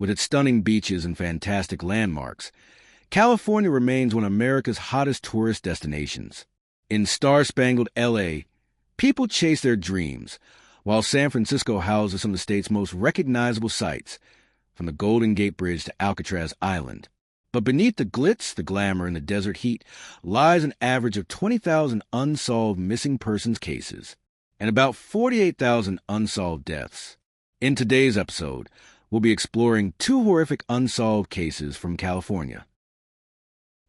With its stunning beaches and fantastic landmarks, California remains one of America's hottest tourist destinations. In star-spangled L.A., people chase their dreams, while San Francisco houses some of the state's most recognizable sights, from the Golden Gate Bridge to Alcatraz Island. But beneath the glitz, the glamour, and the desert heat lies an average of 20,000 unsolved missing persons cases and about 48,000 unsolved deaths. In today's episode, we'll be exploring two horrific unsolved cases from California.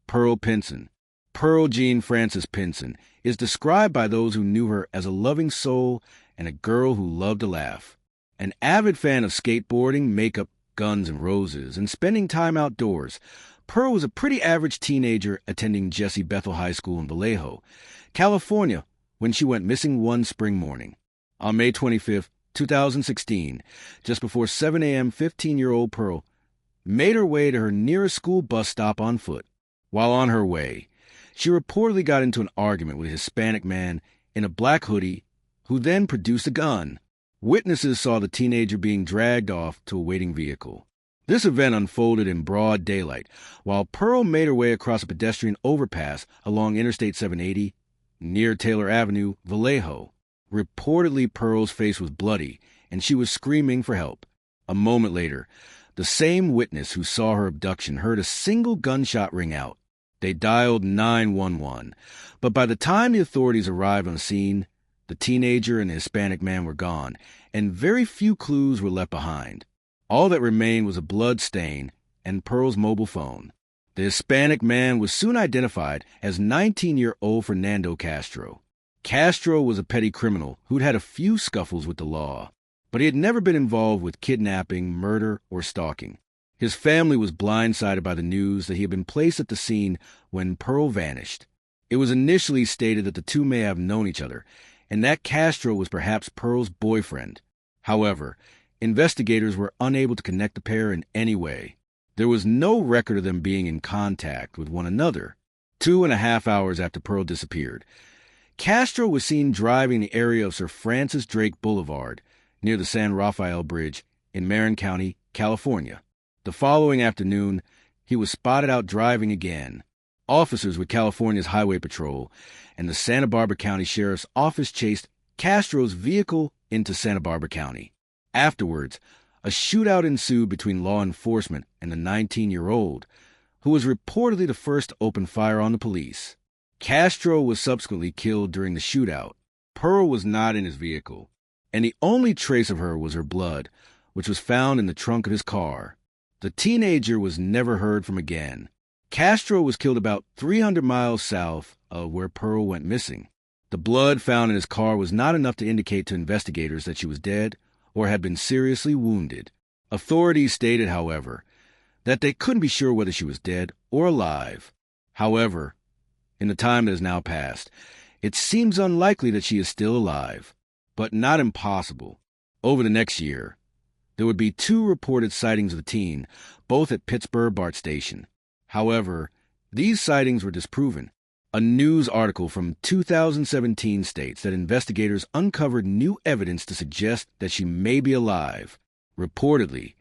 Pearl Pinson. Pearl Jean Frances Pinson is described by those who knew her as a loving soul and a girl who loved to laugh. An avid fan of skateboarding, makeup, guns, and roses, and spending time outdoors, Pearl was a pretty average teenager attending Jesse Bethel High School in Vallejo, California, when she went missing one spring morning. On May 25, 2016, just before 7 a.m., 15-year-old Pearl made her way to her nearest school bus stop on foot. While on her way, she reportedly got into an argument with a Hispanic man in a black hoodie who then produced a gun. Witnesses saw the teenager being dragged off to a waiting vehicle. This event unfolded in broad daylight, while Pearl made her way across a pedestrian overpass along Interstate 780 near Taylor Avenue, Vallejo. Reportedly, Pearl's face was bloody, and she was screaming for help. A moment later, the same witness who saw her abduction heard a single gunshot ring out. They dialed 911, but by the time the authorities arrived on the scene, the teenager and the Hispanic man were gone, and very few clues were left behind. All that remained was a blood stain and Pearl's mobile phone. The Hispanic man was soon identified as 19-year-old Fernando Castro. Castro was a petty criminal who'd had a few scuffles with the law, but he had never been involved with kidnapping, murder, or stalking. His family was blindsided by the news that he had been placed at the scene when Pearl vanished. It was initially stated that the two may have known each other, and that Castro was perhaps Pearl's boyfriend. However, investigators were unable to connect the pair in any way. There was no record of them being in contact with one another. 2.5 hours after Pearl disappeared, Castro was seen driving the area of Sir Francis Drake Boulevard near the San Rafael Bridge in Marin County, California. The following afternoon, he was spotted out driving again. Officers with California's Highway Patrol and the Santa Barbara County Sheriff's Office chased Castro's vehicle into Santa Barbara County. Afterwards, a shootout ensued between law enforcement and the 19-year-old, who was reportedly the first to open fire on the police. Castro was subsequently killed during the shootout. Pearl was not in his vehicle, and the only trace of her was her blood, which was found in the trunk of his car. The teenager was never heard from again. Castro was killed about 300 miles south of where Pearl went missing. The blood found in his car was not enough to indicate to investigators that she was dead or had been seriously wounded. Authorities stated, however, that they couldn't be sure whether she was dead or alive. However, in the time that has now passed, it seems unlikely that she is still alive, but not impossible. Over the next year, there would be 2 reported sightings of the teen, both at Pittsburgh BART station. However, these sightings were disproven. A news article from 2017 states that investigators uncovered new evidence to suggest that she may be alive. Reportedly,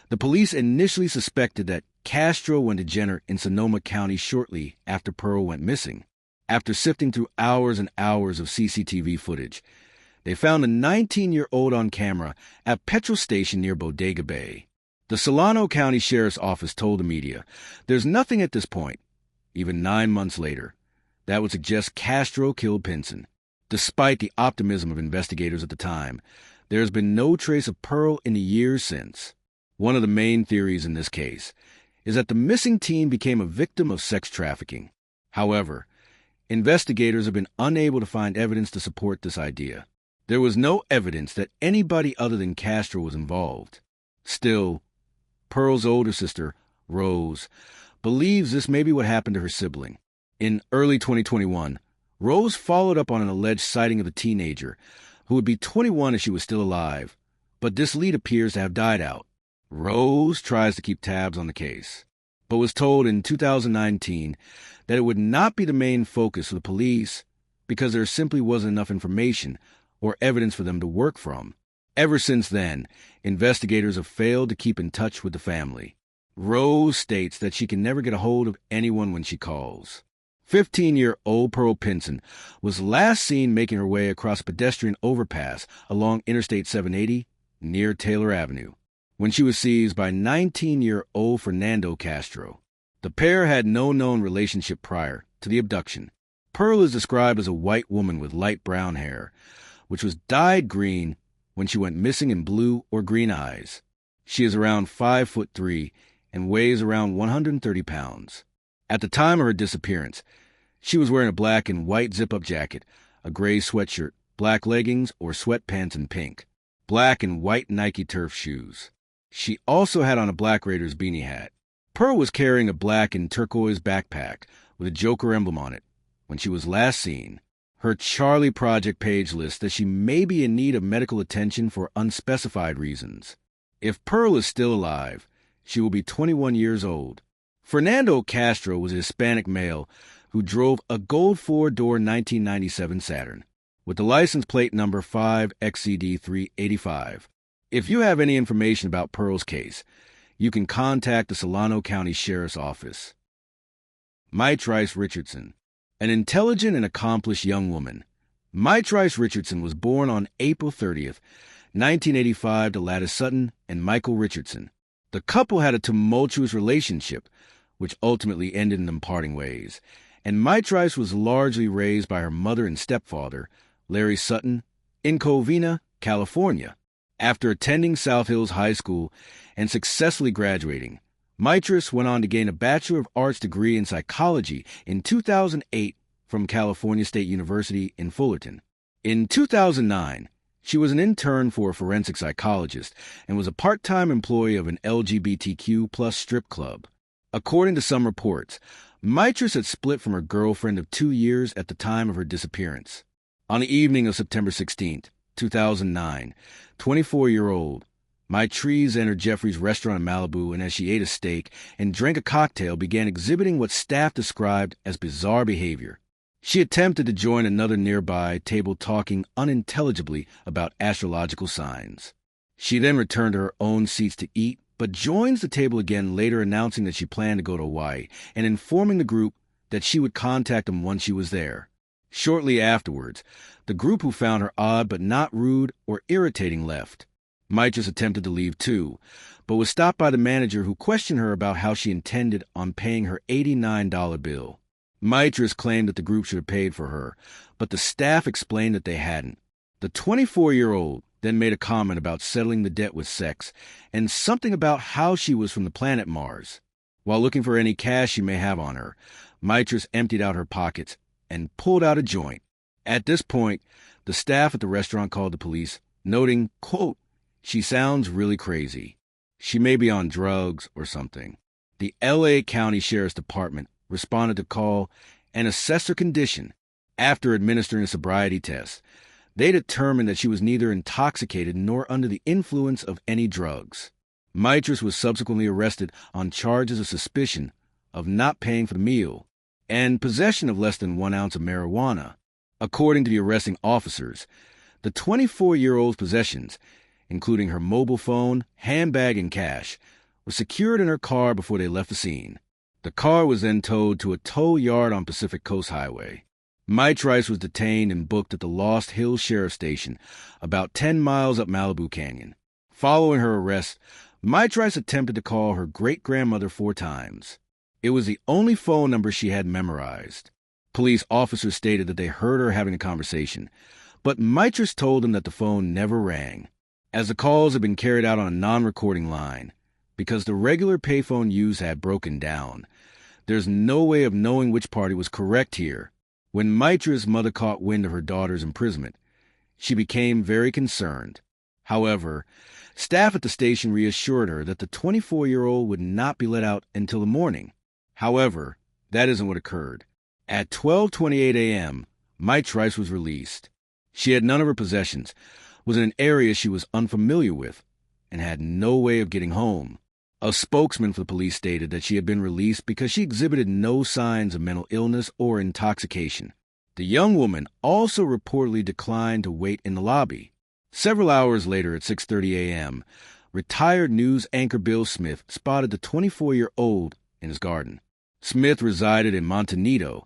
the police initially suspected that Castro went to Jenner in Sonoma County shortly after Pearl went missing. After sifting through hours and hours of CCTV footage, they found a 19-year-old on camera at a petrol station near Bodega Bay. The Solano County Sheriff's Office told the media, "There's nothing at this point, even 9 months later, that would suggest Castro killed Pinson." Despite the optimism of investigators at the time, there has been no trace of Pearl in the years since. One of the main theories in this case is that the missing teen became a victim of sex trafficking. However, investigators have been unable to find evidence to support this idea. There was no evidence that anybody other than Castro was involved. Still, Pearl's older sister, Rose, believes this may be what happened to her sibling. In early 2021, Rose followed up on an alleged sighting of a teenager who would be 21 if she was still alive, but this lead appears to have died out. Rose tries to keep tabs on the case, but was told in 2019 that it would not be the main focus of the police because there simply wasn't enough information or evidence for them to work from. Ever since then, investigators have failed to keep in touch with the family. Rose states that she can never get a hold of anyone when she calls. 15-year-old Pearl Pinson was last seen making her way across a pedestrian overpass along Interstate 780 near Taylor Avenue when she was seized by 19-year-old Fernando Castro. The pair had no known relationship prior to the abduction. Pearl is described as a white woman with light brown hair, which was dyed green when she went missing, in blue or green eyes. She is around 5'3" and weighs around 130 pounds. At the time of her disappearance, she was wearing a black and white zip-up jacket, a gray sweatshirt, black leggings or sweatpants in pink, black and white Nike turf shoes. She also had on a black Raiders beanie hat. Pearl was carrying a black and turquoise backpack with a Joker emblem on it when she was last seen. Her Charlie Project page lists that she may be in need of medical attention for unspecified reasons. If Pearl is still alive, she will be 21 years old. Fernando Castro was a Hispanic male who drove a gold four-door 1997 Saturn with the license plate number 5XCD385. If you have any information about Pearl's case, you can contact the Solano County Sheriff's Office. Mitrice Richardson. An intelligent and accomplished young woman, Mitrice Richardson was born on April 30th, 1985 to Lattice Sutton and Michael Richardson. The couple had a tumultuous relationship, which ultimately ended in them parting ways, and Mitrice was largely raised by her mother and stepfather, Larry Sutton, in Covina, California. After attending South Hills High School and successfully graduating, Mitrice went on to gain a Bachelor of Arts degree in psychology in 2008 from California State University in Fullerton. In 2009, she was an intern for a forensic psychologist and was a part-time employee of an LGBTQ+ strip club. According to some reports, Mitrice had split from her girlfriend of 2 years at the time of her disappearance. On the evening of September 16, 2009, 24-year-old Mitrice entered Jeffrey's restaurant in Malibu, and as she ate a steak and drank a cocktail, began exhibiting what staff described as bizarre behavior. She attempted to join another nearby table talking unintelligibly about astrological signs. She then returned to her own seats to eat, but joins the table again later, announcing that she planned to go to Hawaii and informing the group that she would contact them once she was there. Shortly afterwards, the group, who found her odd but not rude or irritating, left. Mitrice attempted to leave too, but was stopped by the manager, who questioned her about how she intended on paying her $89 bill. Mitrice claimed that the group should have paid for her, but the staff explained that they hadn't. The 24-year-old then made a comment about settling the debt with sex and something about how she was from the planet Mars. While looking for any cash she may have on her, Mitrice emptied out her pockets and pulled out a joint. At this point, the staff at the restaurant called the police, noting, quote, "She sounds really crazy. She may be on drugs or something." The L.A. County Sheriff's Department responded to call and assessed her condition. After administering a sobriety test, they determined that she was neither intoxicated nor under the influence of any drugs. Mitrice was subsequently arrested on charges of suspicion of not paying for the meal and possession of less than 1 ounce of marijuana. According to the arresting officers, the 24-year-old's possessions, including her mobile phone, handbag, and cash, were secured in her car before they left the scene. The car was then towed to a tow yard on Pacific Coast Highway. Mitrice was detained and booked at the Lost Hills Sheriff Station, about 10 miles up Malibu Canyon. Following her arrest, Mitrice attempted to call her great-grandmother 4 times. It was the only phone number she had memorized. Police officers stated that they heard her having a conversation, but Mitrice told them that the phone never rang, as the calls had been carried out on a non-recording line. Because the regular payphone used had broken down, there's no way of knowing which party was correct here. When Mitrice's mother caught wind of her daughter's imprisonment, she became very concerned. However, staff at the station reassured her that the 24-year-old would not be let out until the morning. However, that isn't what occurred. At 12:28 a.m., Mitrice was released. She had none of her possessions, was in an area she was unfamiliar with, and had no way of getting home. A spokesman for the police stated that she had been released because she exhibited no signs of mental illness or intoxication. The young woman also reportedly declined to wait in the lobby. Several hours later at 6:30 a.m., retired news anchor Bill Smith spotted the 24-year-old in his garden. Smith resided in Montanito,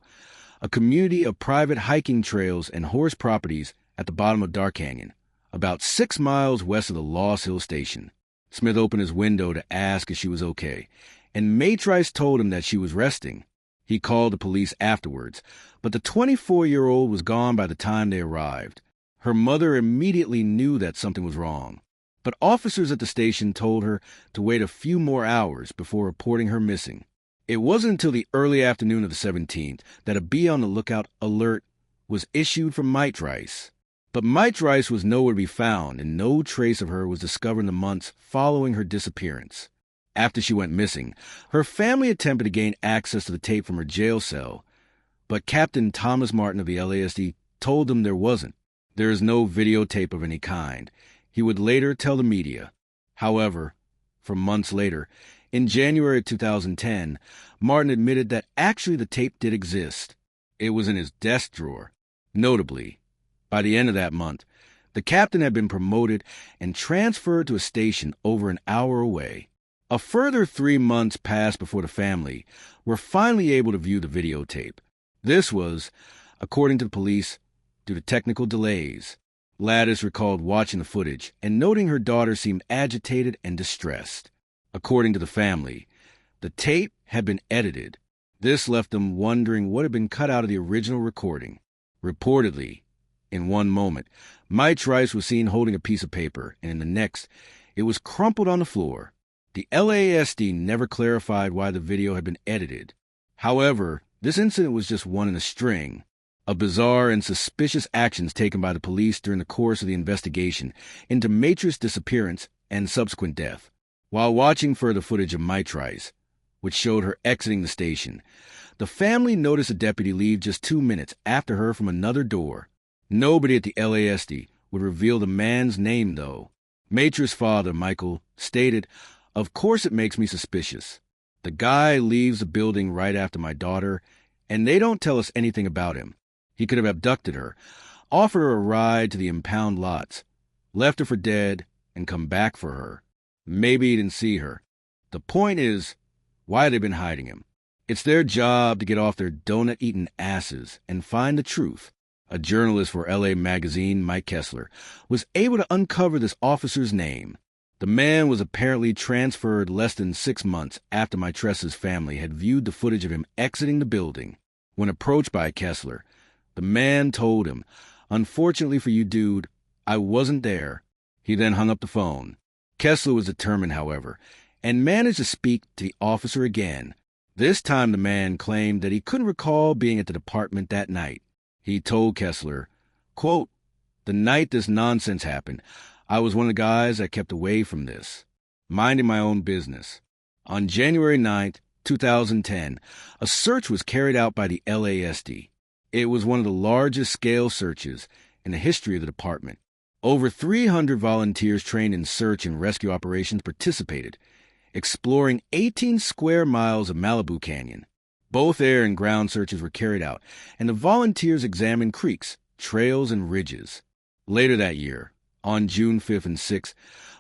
a community of private hiking trails and horse properties at the bottom of Dark Canyon, about 6 miles west of the Lost Hill Station. Smith opened his window to ask if she was okay, and Matrice told him that she was resting. He called the police afterwards, but the 24-year-old was gone by the time they arrived. Her mother immediately knew that something was wrong, but officers at the station told her to wait a few more hours before reporting her missing. It wasn't until the early afternoon of the 17th that a be on the lookout alert was issued from Matrice. But Matrice was nowhere to be found, and no trace of her was discovered in the months following her disappearance. After she went missing, her family attempted to gain access to the tape from her jail cell, but Captain Thomas Martin of the LASD told them there wasn't. There is no videotape of any kind, he would later tell the media. However, for months later, in January 2010, Martin admitted that actually the tape did exist. It was in his desk drawer. Notably, by the end of that month, the captain had been promoted and transferred to a station over an hour away. A further 3 months passed before the family were finally able to view the videotape. This was, according to the police, due to technical delays. Lattice recalled watching the footage and noting her daughter seemed agitated and distressed. According to the family, the tape had been edited. This left them wondering what had been cut out of the original recording. Reportedly, in one moment, Matrice was seen holding a piece of paper, and in the next, it was crumpled on the floor. The LASD never clarified why the video had been edited. However, this incident was just one in a string of bizarre and suspicious actions taken by the police during the course of the investigation into Matrice's disappearance and subsequent death. While watching further footage of Matrice, which showed her exiting the station, the family noticed a deputy leave just 2 minutes after her from another door. Nobody at the LASD would reveal the man's name, though. Matrice's father, Michael, stated, "Of course it makes me suspicious. The guy leaves the building right after my daughter, and they don't tell us anything about him. He could have abducted her, offered her a ride to the impound lots, left her for dead, and come back for her. Maybe he didn't see her. The point is, why have they been hiding him? It's their job to get off their donut-eating asses and find the truth." A journalist for LA Magazine, Mike Kessler, was able to uncover this officer's name. The man was apparently transferred less than 6 months after Matrice's family had viewed the footage of him exiting the building. When approached by Kessler, the man told him, "Unfortunately for you, dude, I wasn't there." He then hung up the phone. Kessler was determined, however, and managed to speak to the officer again. This time the man claimed that he couldn't recall being at the department that night. He told Kessler, quote, "The night this nonsense happened, I was one of the guys that kept away from this, minding my own business." On January 9th, 2010, a search was carried out by the LASD. It was one of the largest scale searches in the history of the department. Over 300 volunteers trained in search and rescue operations participated, exploring 18 square miles of Malibu Canyon. Both air and ground searches were carried out, and the volunteers examined creeks, trails, and ridges. Later that year, on June 5th and 6th,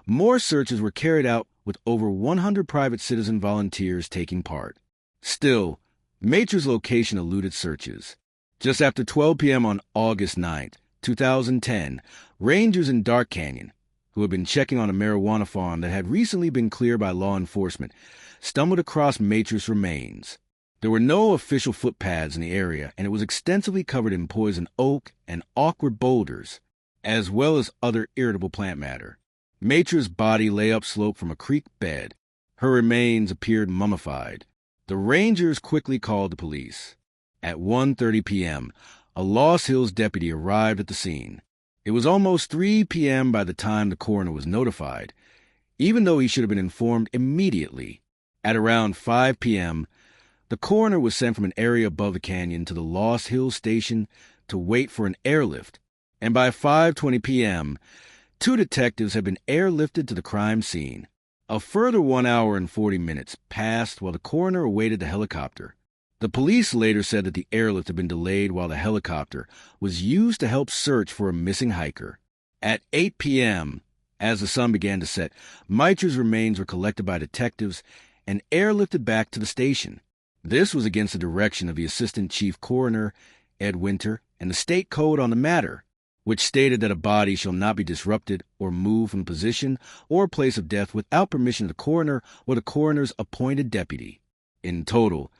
more searches were carried out with over 100 private citizen volunteers taking part. Still, Matrice's location eluded searches. Just after 12 p.m. on August 9th, 2010, rangers in Dark Canyon, who had been checking on a marijuana farm that had recently been cleared by law enforcement, stumbled across Matrice's remains. There were no official footpaths in the area, and it was extensively covered in poison oak and awkward boulders, as well as other irritable plant matter. Matrice's body lay upslope from a creek bed. Her remains appeared mummified. The rangers quickly called the police. At 1:30 p.m., a Lost Hills deputy arrived at the scene. It was almost 3 p.m. by the time the coroner was notified, even though he should have been informed immediately. At around 5 p.m., the coroner was sent from an area above the canyon to the Lost Hills station to wait for an airlift, and by 5:20 p.m., 2 detectives had been airlifted to the crime scene. A further 1 hour and 40 minutes passed while the coroner awaited the helicopter. The police later said that the airlift had been delayed while the helicopter was used to help search for a missing hiker. At 8 p.m., as the sun began to set, Mitra's remains were collected by detectives and airlifted back to the station. This was against the direction of the Assistant Chief Coroner, Ed Winter, and the state code on the matter, which stated that a body shall not be disrupted or moved from position or place of death without permission of the coroner or the coroner's appointed deputy. In total,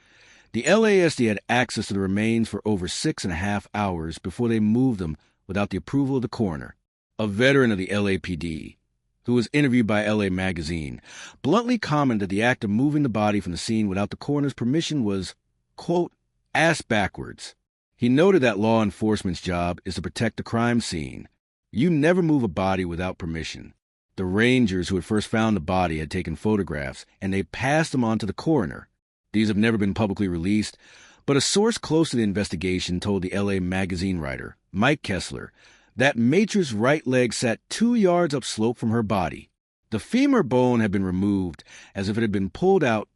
the LASD had access to the remains for over 6.5 hours before they moved them without the approval of the coroner. A veteran of the LAPD, who was interviewed by LA Magazine, bluntly commented that the act of moving the body from the scene without the coroner's permission was, quote, ass backwards. He noted that law enforcement's job is to protect the crime scene. You never move a body without permission. The rangers who had first found the body had taken photographs, and they passed them on to the coroner. These have never been publicly released, but a source close to the investigation told the LA Magazine writer, Mike Kessler, that Mitra's right leg sat 2 yards upslope from her body. The femur bone had been removed as if it had been pulled out,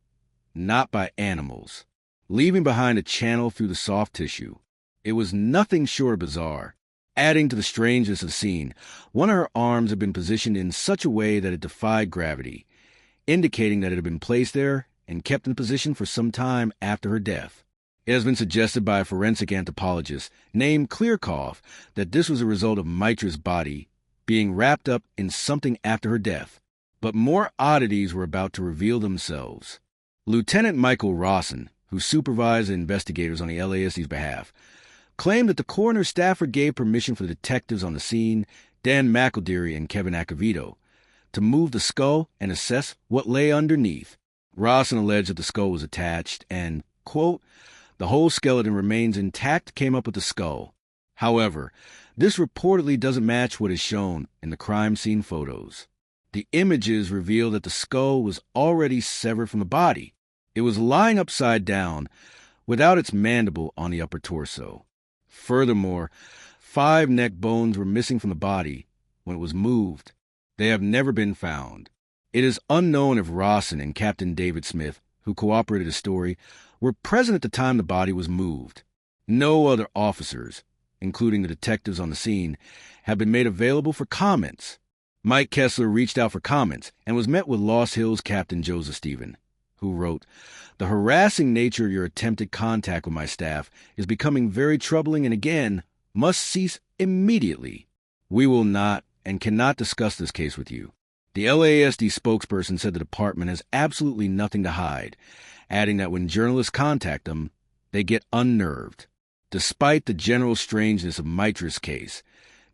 not by animals, leaving behind a channel through the soft tissue. It was nothing short of bizarre. Adding to the strangeness of the scene, one of her arms had been positioned in such a way that it defied gravity, indicating that it had been placed there and kept in position for some time after her death. It has been suggested by a forensic anthropologist named Klearkoff that this was a result of Mitra's body being wrapped up in something after her death. But more oddities were about to reveal themselves. Lieutenant Michael Rawson, who supervised the investigators on the LASD's behalf, claimed that the coroner Stafford gave permission for the detectives on the scene, Dan McElderry and Kevin Acavito, to move the skull and assess what lay underneath. Rawson alleged that the skull was attached and, quote, the whole skeleton remains intact came up with the skull. However, this reportedly doesn't match what is shown in the crime scene photos. The images reveal that the skull was already severed from the body. It was lying upside down, without its mandible on the upper torso. Furthermore, 5 neck bones were missing from the body when it was moved. They have never been found. It is unknown if Rawson and Captain David Smith, who cooperated the story, were present at the time the body was moved. No other officers, including the detectives on the scene, have been made available for comments. Mike Kessler reached out for comments and was met with Lost Hills Captain Joseph Stephen, who wrote, the harassing nature of your attempted contact with my staff is becoming very troubling and again must cease immediately. We will not and cannot discuss this case with you. The LASD spokesperson said the department has absolutely nothing to hide, adding that when journalists contact them, they get unnerved. Despite the general strangeness of Mitra's case,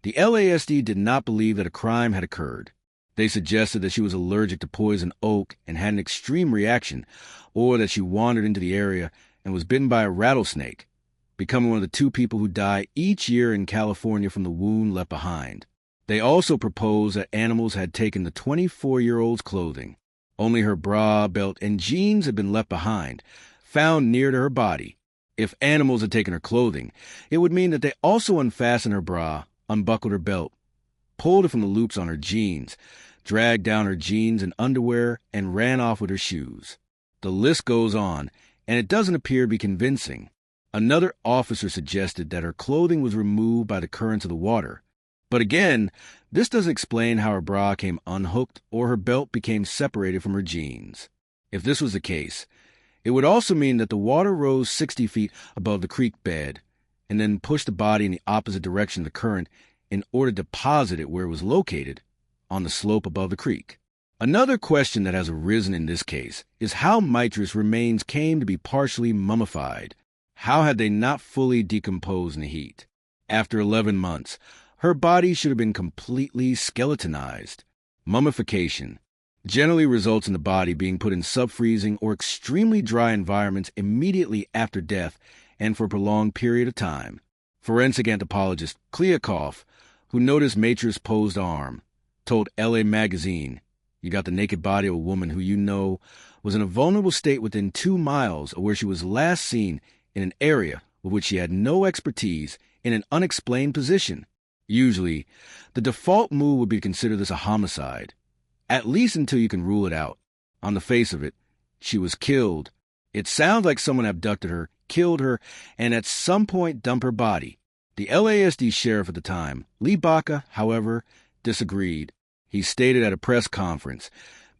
the LASD did not believe that a crime had occurred. They suggested that she was allergic to poison oak and had an extreme reaction, or that she wandered into the area and was bitten by a rattlesnake, becoming one of the 2 people who die each year in California from the wound left behind. They also proposed that animals had taken the 24-year-old's clothing. Only her bra, belt, and jeans had been left behind, found near to her body. If animals had taken her clothing, it would mean that they also unfastened her bra, unbuckled her belt, pulled it from the loops on her jeans, dragged down her jeans and underwear, and ran off with her shoes. The list goes on, and it doesn't appear to be convincing. Another officer suggested that her clothing was removed by the currents of the water. But again, this doesn't explain how her bra came unhooked or her belt became separated from her jeans. If this was the case, it would also mean that the water rose 60 feet above the creek bed and then pushed the body in the opposite direction of the current in order to deposit it where it was located, on the slope above the creek. Another question that has arisen in this case is how Mitra's remains came to be partially mummified. How had they not fully decomposed in the heat? After 11 months, her body should have been completely skeletonized. Mummification generally results in the body being put in sub-freezing or extremely dry environments immediately after death and for a prolonged period of time. Forensic anthropologist Klearkoff, who noticed Mitra's posed arm, told LA Magazine, you got the naked body of a woman who you know was in a vulnerable state within 2 miles of where she was last seen in an area with which she had no expertise in an unexplained position. Usually, the default move would be to consider this a homicide, at least until you can rule it out. On the face of it, she was killed. It sounds like someone abducted her, killed her, and at some point dumped her body. The LASD sheriff at the time, Lee Baca, however, disagreed. He stated at a press conference,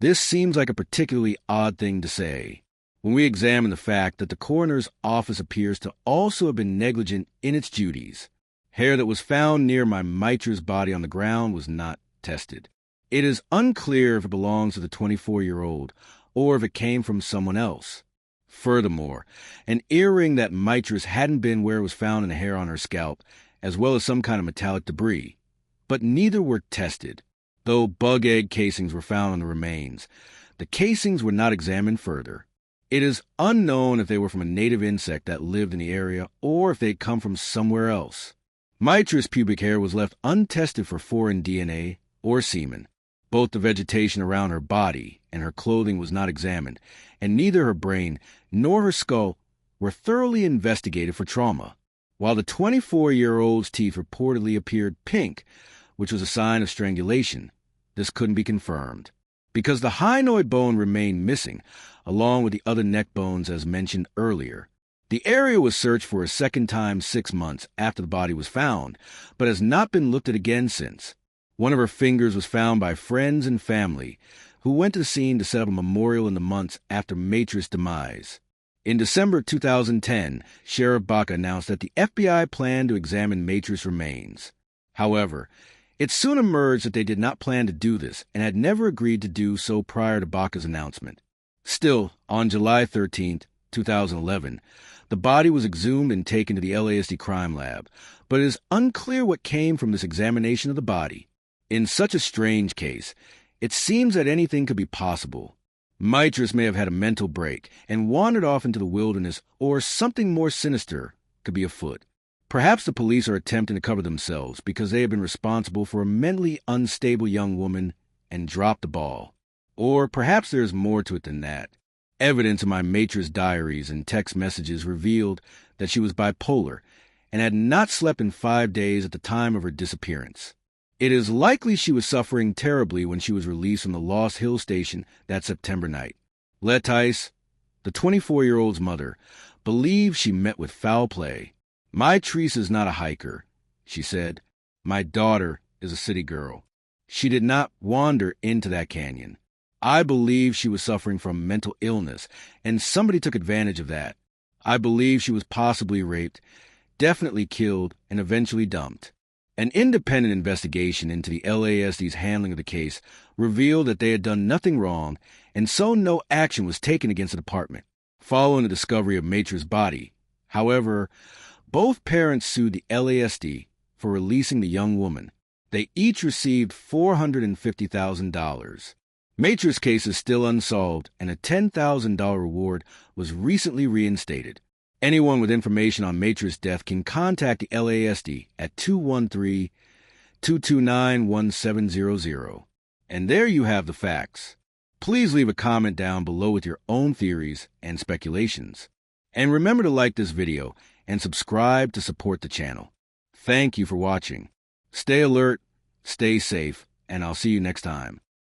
"This seems like a particularly odd thing to say when we examine the fact that the coroner's office appears to also have been negligent in its duties. Hair that was found near my mitra's body on the ground was not tested. It is unclear if it belongs to the 24-year-old or if it came from someone else. Furthermore, an earring that mitra's hadn't been where it was found in the hair on her scalp, as well as some kind of metallic debris. But neither were tested. Though bug egg casings were found on the remains, the casings were not examined further. It is unknown if they were from a native insect that lived in the area or if they'd come from somewhere else. Mitra's pubic hair was left untested for foreign DNA or semen. Both the vegetation around her body and her clothing was not examined, and neither her brain nor her skull were thoroughly investigated for trauma. While the 24-year-old's teeth reportedly appeared pink, which was a sign of strangulation, this couldn't be confirmed. Because the hyoid bone remained missing, along with the other neck bones as mentioned earlier. The area was searched for a second time 6 months after the body was found, but has not been looked at again since. One of her fingers was found by friends and family, who went to the scene to set up a memorial in the months after Mitra's demise. In December 2010, Sheriff Baca announced that the FBI planned to examine Mitra's remains. However, it soon emerged that they did not plan to do this and had never agreed to do so prior to Baca's announcement. Still, on July 13, 2011, the body was exhumed and taken to the LASD crime lab, but it is unclear what came from this examination of the body. In such a strange case, it seems that anything could be possible. Mitra's may have had a mental break and wandered off into the wilderness, or something more sinister could be afoot. Perhaps the police are attempting to cover themselves because they have been responsible for a mentally unstable young woman and dropped the ball. Or perhaps there is more to it than that. Evidence in my Mitra's diaries and text messages revealed that she was bipolar and had not slept in 5 days at the time of her disappearance. It is likely she was suffering terribly when she was released from the Lost Hill station that September night. Letice, the 24-year-old's mother, believes she met with foul play. "My Teresa is not a hiker," she said. "My daughter is a city girl. She did not wander into that canyon. I believe she was suffering from mental illness, and somebody took advantage of that. I believe she was possibly raped, definitely killed, and eventually dumped." An independent investigation into the LASD's handling of the case revealed that they had done nothing wrong, and so no action was taken against the department. Following the discovery of Mitra's body, however, both parents sued the LASD for releasing the young woman. They each received $450,000. Mitra's case is still unsolved, and a $10,000 reward was recently reinstated. Anyone with information on Mitra's death can contact the LASD at 213-229-1700. And there you have the facts. Please leave a comment down below with your own theories and speculations. And remember to like this video and subscribe to support the channel. Thank you for watching. Stay alert, stay safe, and I'll see you next time.